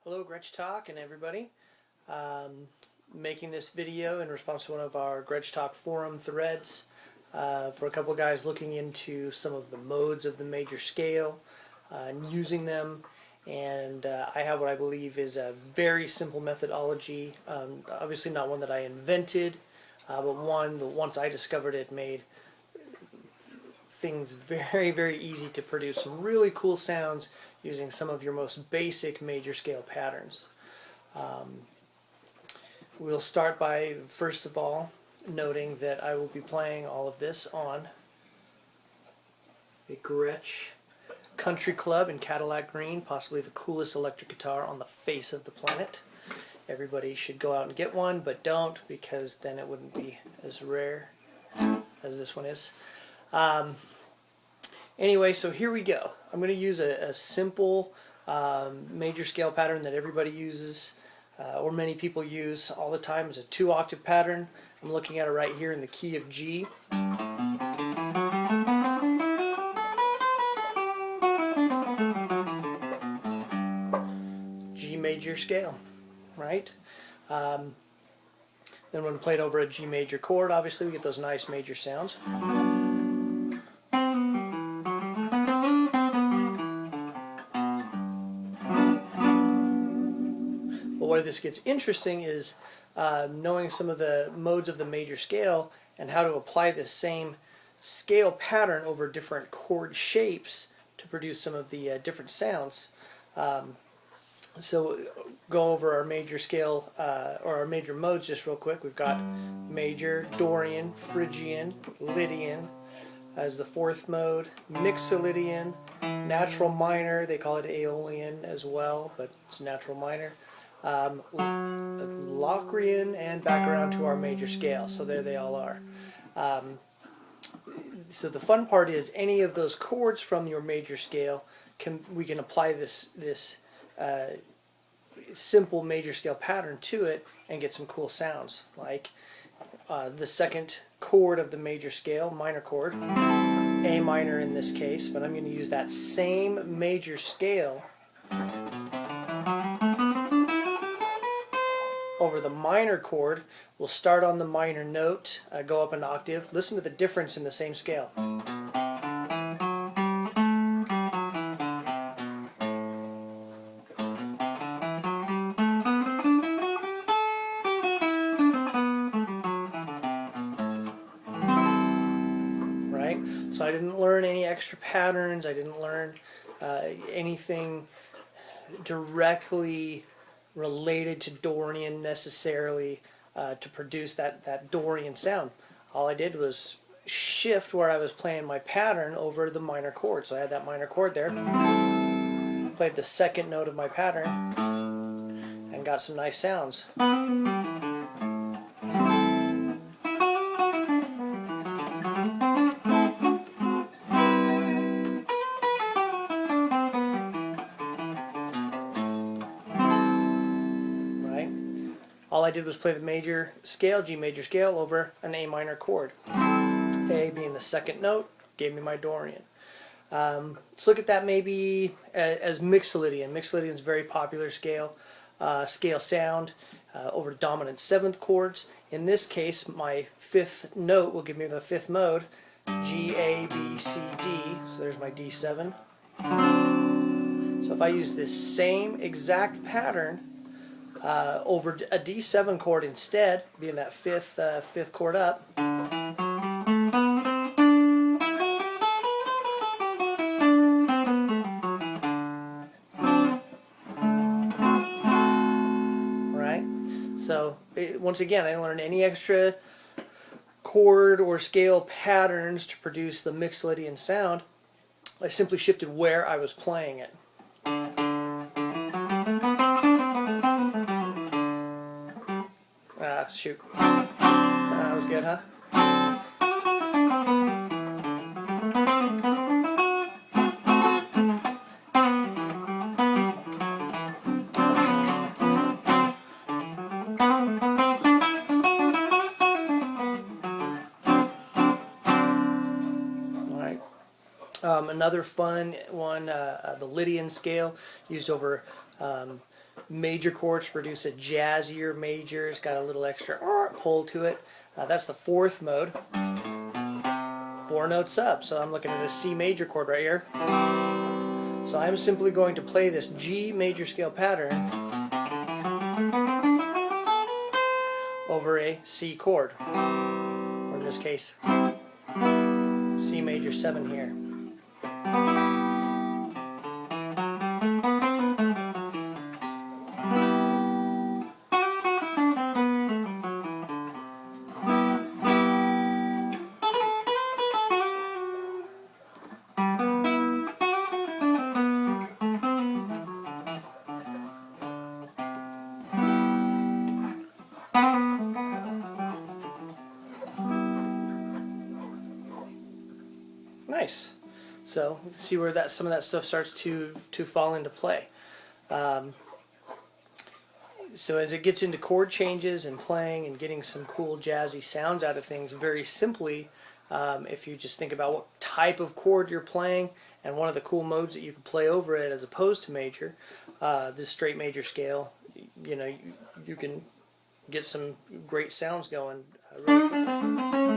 Hello Gretsch Talk and everybody. Making this video in response to one of our Gretsch Talk forum threads for a couple guys looking into some of the modes of the major scale and using them. And I have what I believe is a very simple methodology, obviously not one that I invented, but one that once I discovered it made things very, very easy to produce some really cool sounds using some of your most basic major scale patterns. We'll start by, first of all, noting that I will be playing all of this on a Gretsch Country Club in Cadillac Green, possibly the coolest electric guitar on the face of the planet. Everybody should go out and get one, but don't, because then it wouldn't be as rare as this one is. Anyway, so here we go. I'm going to use a simple major scale pattern that everybody uses, or many people use all the time. It's a 2-octave pattern. I'm looking at it right here in the key of G. G major scale, right? Then when we play it over a G major chord, obviously we get those nice major sounds. Where this gets interesting is knowing some of the modes of the major scale and how to apply this same scale pattern over different chord shapes to produce some of the different sounds. So go over our major scale or our major modes just real quick. We've got major, Dorian, Phrygian, Lydian as the 4th mode, Mixolydian, natural minor, they call it Aeolian as well, but it's natural minor. Locrian, and back around to our major scale. So there they all are. So the fun part is any of those chords from your major scale we can apply this simple major scale pattern to it and get some cool sounds, like the 2nd chord of the major scale, minor chord, A minor in this case, but I'm going to use that same major scale over the minor chord. We'll start on the minor note, go up an octave. Listen to the difference in the same scale. Right? So I didn't learn any extra patterns. I didn't learn anything directly related to Dorian necessarily to produce that Dorian sound. All I did was shift where I was playing my pattern over the minor chord. So I had that minor chord there, played the 2nd note of my pattern, and got some nice sounds. All I did was play the major scale, G major scale, over an A minor chord. A being the 2nd note, gave me my Dorian. Let's look at that maybe as Mixolydian. Mixolydian is a very popular scale sound over dominant 7th chords. In this case, my 5th note will give me the 5th mode, G, A, B, C, D. So there's my D7. So if I use this same exact pattern over a D7 chord instead, being that 5th chord up, right? So once again, I didn't learn any extra chord or scale patterns to produce the Mixolydian sound. I simply shifted where I was playing it. Shoot. That was good, huh? All right. Another fun one, the Lydian scale, used over major chords to produce a jazzier major. It's got a little extra pull to it. That's the fourth mode. 4 notes up, so I'm looking at a C major chord right here. So I'm simply going to play this G major scale pattern over a C chord, or in this case, C major 7 here. Nice. So you can see where some of that stuff starts to fall into play. So as it gets into chord changes and playing and getting some cool jazzy sounds out of things, very simply, if you just think about what type of chord you're playing and one of the cool modes that you can play over it as opposed to major, this straight major scale, you can get some great sounds going really quickly.